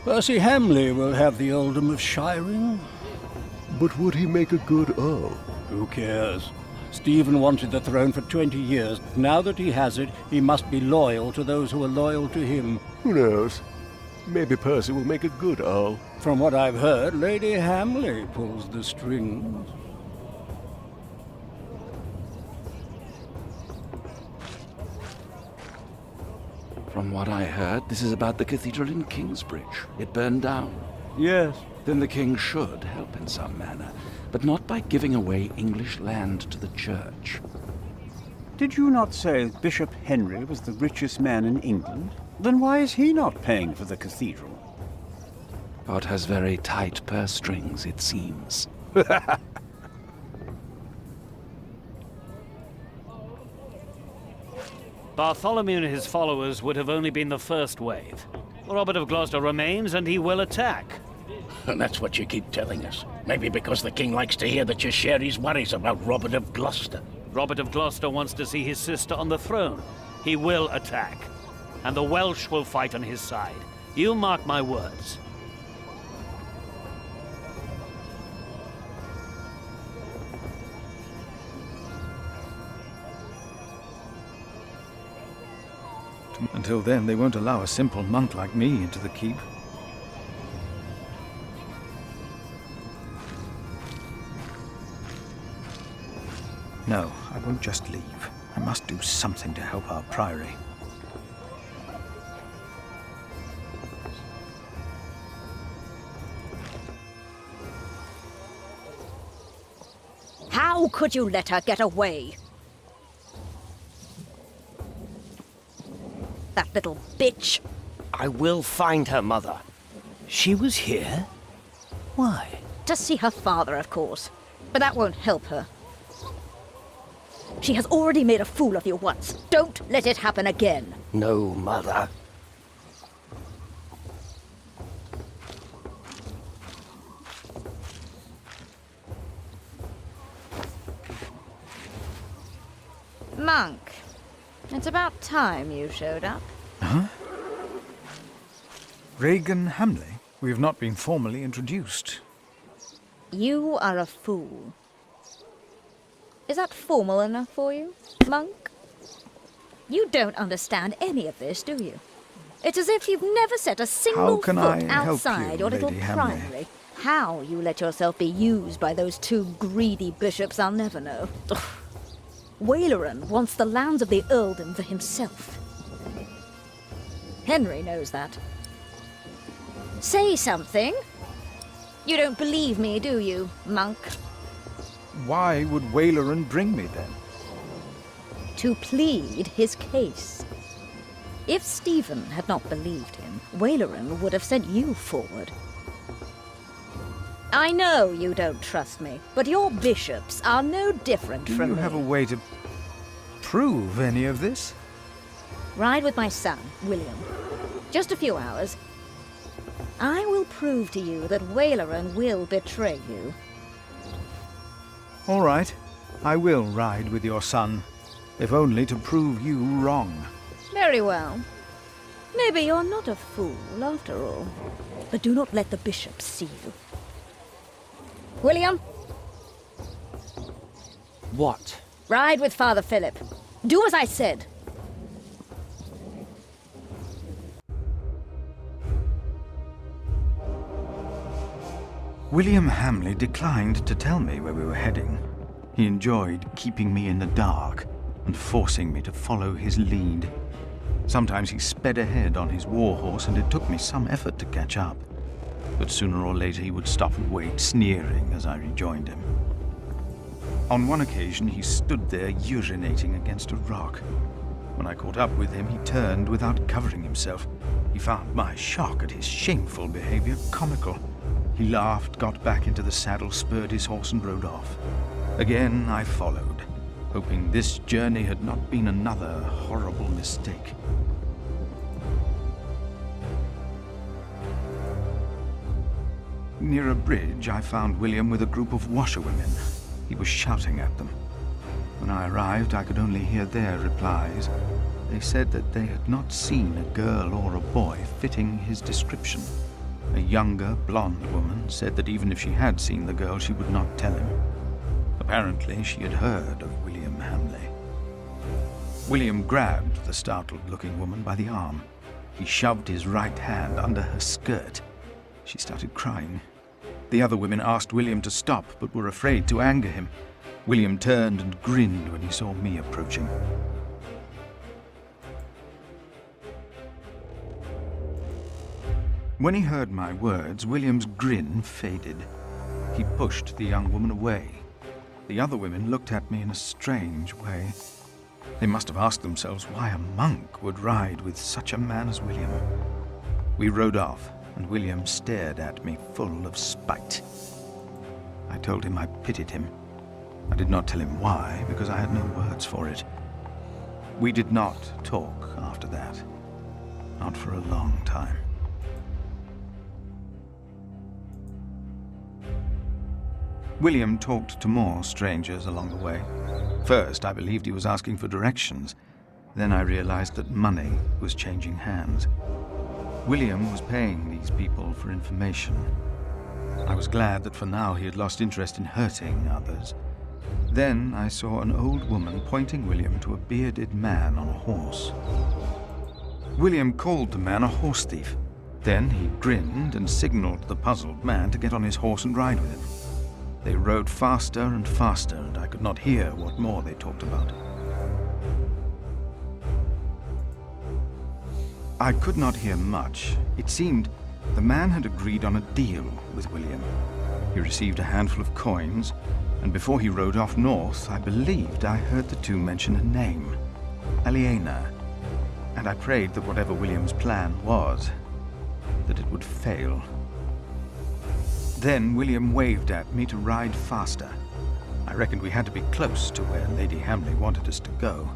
Percy Hamley will have the earldom of Shiring. But would he make a good Earl? Who cares? Stephen wanted the throne for 20 years. Now that he has it, he must be loyal to those who are loyal to him. Who knows? Maybe Percy will make a good Earl. From what I've heard, Lady Hamley pulls the strings. From what I heard, this is about the cathedral in Kingsbridge. It burned down. Yes. Then the king should help in some manner, but not by giving away English land to the church. Did you not say Bishop Henry was the richest man in England? Then why is he not paying for the cathedral? God has very tight purse strings, it seems. Bartholomew and his followers would have only been the first wave. Robert of Gloucester remains, and he will attack. And that's what you keep telling us. Maybe because the king likes to hear that you share his worries about Robert of Gloucester. Robert of Gloucester wants to see his sister on the throne. He will attack. And the Welsh will fight on his side. You mark my words. Until then, they won't allow a simple monk like me into the keep. No, I won't just leave. I must do something to help our priory. How could you let her get away? That little bitch. I will find her, Mother. She was here? Why? To see her father, of course. But that won't help her. She has already made a fool of you once. Don't let it happen again. No, Mother. Monk, it's about time you showed up. Huh? Regan Hamley? We have not been formally introduced. You are a fool. Is that formal enough for you, Monk? You don't understand any of this, do you? It's as if you've never set a single foot outside your little priory. How you let yourself be used by those two greedy bishops, I'll never know. Waleran wants the lands of the earldom for himself. Henry knows that. Say something. You don't believe me, do you, Monk? Why would Waleran bring me then? To plead his case. If Stephen had not believed him, Waleran would have sent you forward. I know you don't trust me, but your bishops are no different from me. Do you have a way to prove any of this? Ride with my son, William. Just a few hours. I will prove to you that Waleran will betray you. All right. I will ride with your son, if only to prove you wrong. Very well. Maybe you're not a fool, after all. But do not let the bishops see you. William? What? Ride with Father Philip. Do as I said. William Hamley declined to tell me where we were heading. He enjoyed keeping me in the dark and forcing me to follow his lead. Sometimes he sped ahead on his warhorse, and it took me some effort to catch up. But sooner or later he would stop and wait, sneering as I rejoined him. On one occasion he stood there urinating against a rock. When I caught up with him, he turned without covering himself. He found my shock at his shameful behavior comical. He laughed, got back into the saddle, spurred his horse and rode off. Again I followed, hoping this journey had not been another horrible mistake. Near a bridge, I found William with a group of washerwomen. He was shouting at them. When I arrived, I could only hear their replies. They said that they had not seen a girl or a boy fitting his description. A younger, blonde woman said that even if she had seen the girl, she would not tell him. Apparently, she had heard of William Hamley. William grabbed the startled-looking woman by the arm. He shoved his right hand under her skirt. She started crying. The other women asked William to stop, but were afraid to anger him. William turned and grinned when he saw me approaching. When he heard my words, William's grin faded. He pushed the young woman away. The other women looked at me in a strange way. They must have asked themselves why a monk would ride with such a man as William. We rode off, and William stared at me full of spite. I told him I pitied him. I did not tell him why, because I had no words for it. We did not talk after that. Not for a long time. William talked to more strangers along the way. First, I believed he was asking for directions. Then I realized that money was changing hands. William was paying these people for information. I was glad that for now he had lost interest in hurting others. Then I saw an old woman pointing William to a bearded man on a horse. William called the man a horse thief. Then he grinned and signaled the puzzled man to get on his horse and ride with him. They rode faster and faster, and I could not hear what more they talked about. I could not hear much. It seemed the man had agreed on a deal with William. He received a handful of coins, and before he rode off north, I believed I heard the two mention a name, Aliena, and I prayed that whatever William's plan was, that it would fail. Then William waved at me to ride faster. I reckoned we had to be close to where Lady Hamley wanted us to go.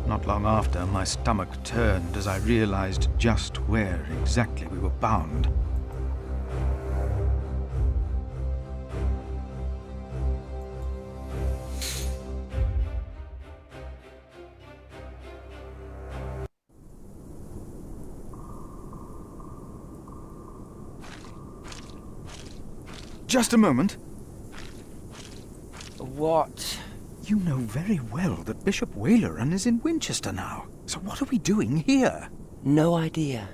Not long after, my stomach turned as I realized just where exactly we were bound. Just a moment. What? You know very well that Bishop Waleran is in Winchester now. So what are we doing here? No idea.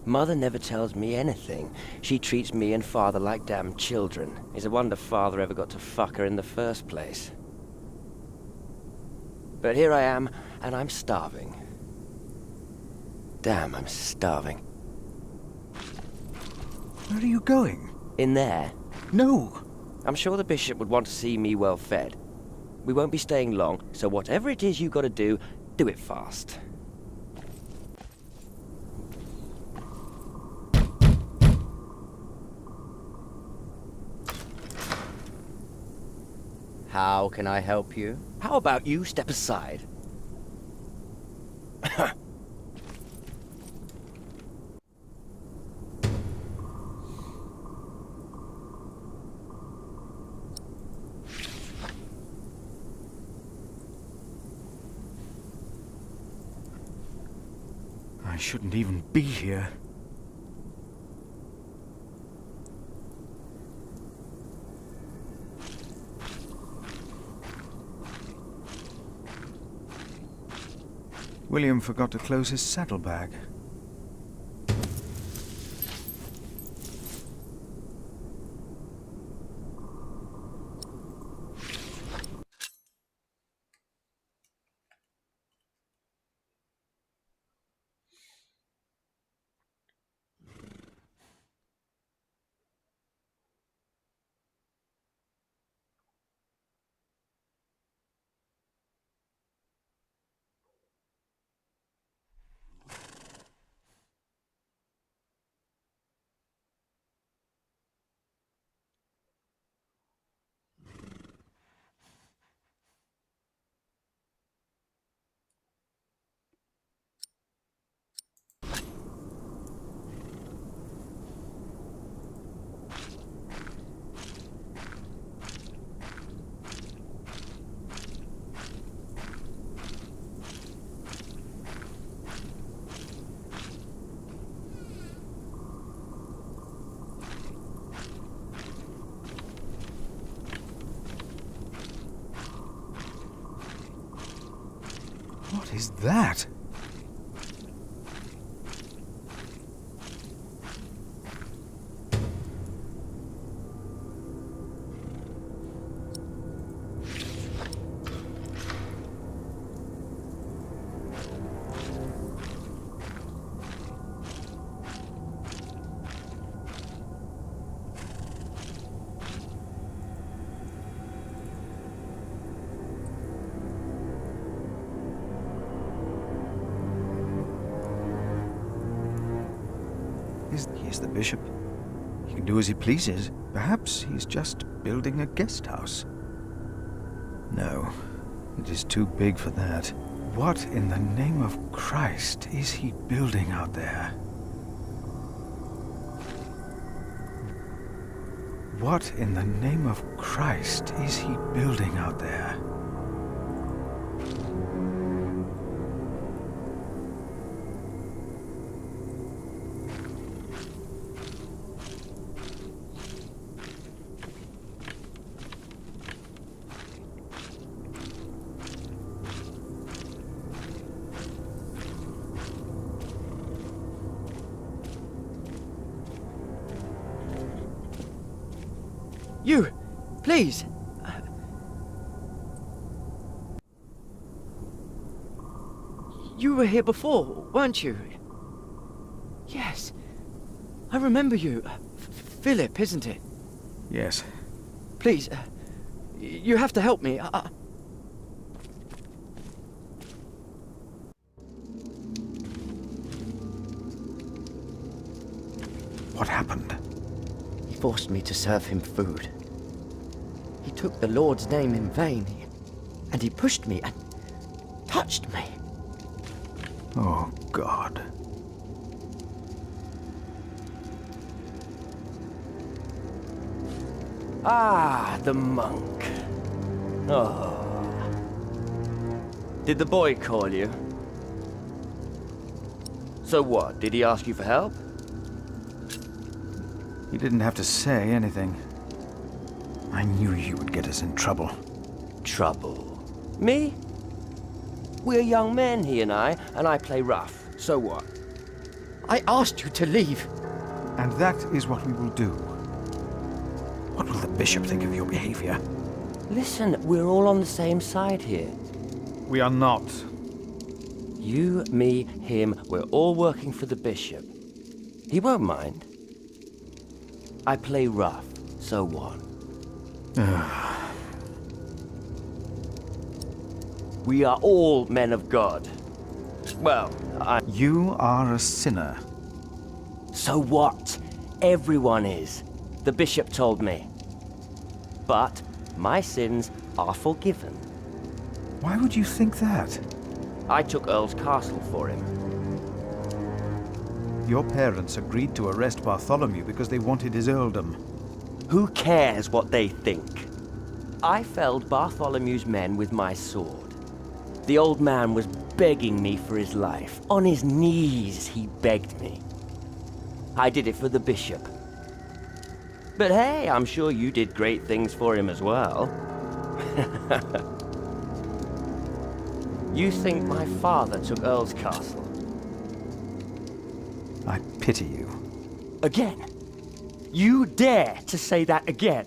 Mother never tells me anything. She treats me and Father like damn children. It's a wonder Father ever got to fuck her in the first place. But here I am, and I'm starving. Damn, I'm starving. Where are you going? In there? No. I'm sure the bishop would want to see me well fed. We won't be staying long, so whatever it is you gotta do it fast. How can I help you? How about you step aside? I shouldn't even be here. William forgot to close his saddlebag. What is that? He's the bishop. He can do as he pleases. Perhaps he's just building a guest house. No, it is too big for that. What in the name of Christ is he building out there? What in the name of Christ is he building out there? You! Please! You were here before, weren't you? Yes. I remember you. Philip, isn't it? Yes. Please, you have to help me. What happened? He forced me to serve him food. He took the Lord's name in vain, and he pushed me and touched me. Oh, God. Ah, the monk. Oh. Did the boy call you? So what, did he ask you for help? He didn't have to say anything. I knew you would get us in trouble. Trouble? Me? We're young men, he and I play rough. So what? I asked you to leave. And that is what we will do. What will the bishop think of your behavior? Listen, we're all on the same side here. We are not. You, me, him, we're all working for the bishop. He won't mind. I play rough, so what? We are all men of God. Well, You are a sinner. So what? Everyone is. The bishop told me. But my sins are forgiven. Why would you think that? I took Earl's castle for him. Your parents agreed to arrest Bartholomew because they wanted his earldom. Who cares what they think? I felled Bartholomew's men with my sword. The old man was begging me for his life. On his knees, he begged me. I did it for the bishop. But hey, I'm sure you did great things for him as well. You think my father took Earl's castle? I pity you. Again? You dare to say that again?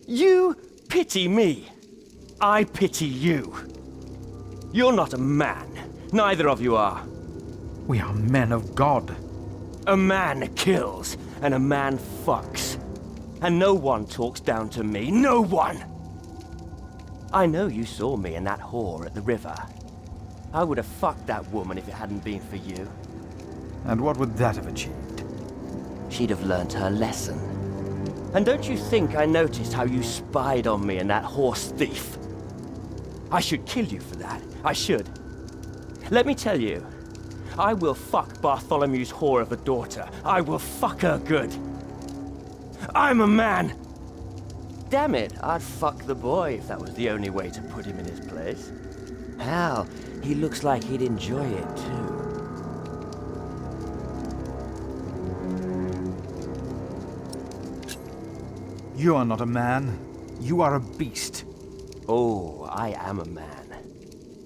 You pity me. I pity you. You're not a man. Neither of you are. We are men of God. A man kills, and a man fucks. And no one talks down to me. No one! I know you saw me and that whore at the river. I would have fucked that woman if it hadn't been for you. And what would that have achieved? She'd have learnt her lesson. And don't you think I noticed how you spied on me and that horse thief? I should kill you for that. I should. Let me tell you, I will fuck Bartholomew's whore of a daughter. I will fuck her good. I'm a man! Damn it, I'd fuck the boy if that was the only way to put him in his place. Hell, he looks like he'd enjoy it too. You are not a man. You are a beast. Oh, I am a man.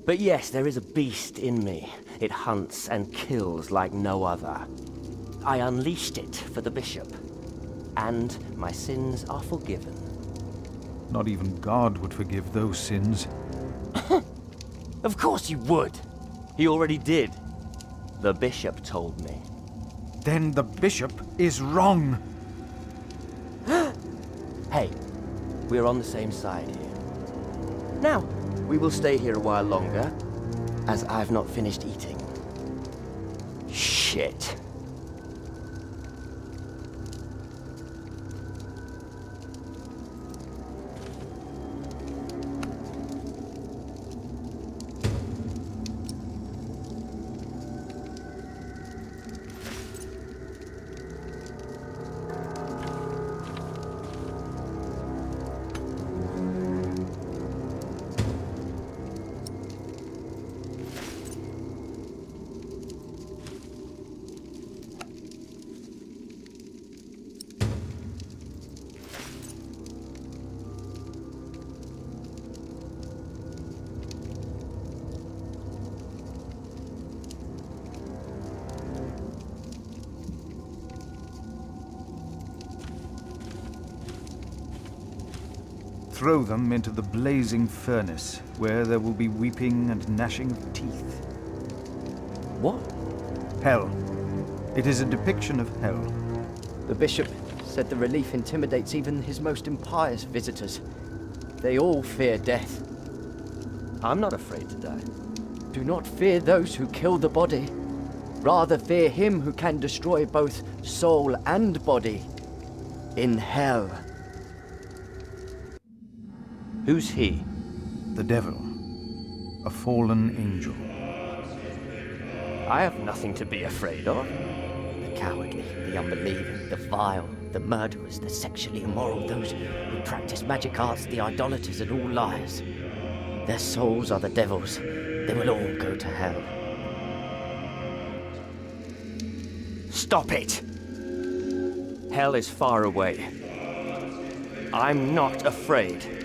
But yes, there is a beast in me. It hunts and kills like no other. I unleashed it for the bishop, and my sins are forgiven. Not even God would forgive those sins. Of course he would. He already did. The bishop told me. Then the bishop is wrong. Hey, we're on the same side here. Now, we will stay here a while longer, as I've not finished eating. Shit. Throw them into the blazing furnace, where there will be weeping and gnashing of teeth. What? Hell. It is a depiction of hell. The bishop said the relief intimidates even his most impious visitors. They all fear death. I'm not afraid to die. Do not fear those who kill the body. Rather fear him who can destroy both soul and body. In hell. Who's he? The devil. A fallen angel. I have nothing to be afraid of. The cowardly, the unbelieving, the vile, the murderers, the sexually immoral, those who practice magic arts, the idolaters, and all liars. Their souls are the devil's. They will all go to hell. Stop it! Hell is far away. I'm not afraid.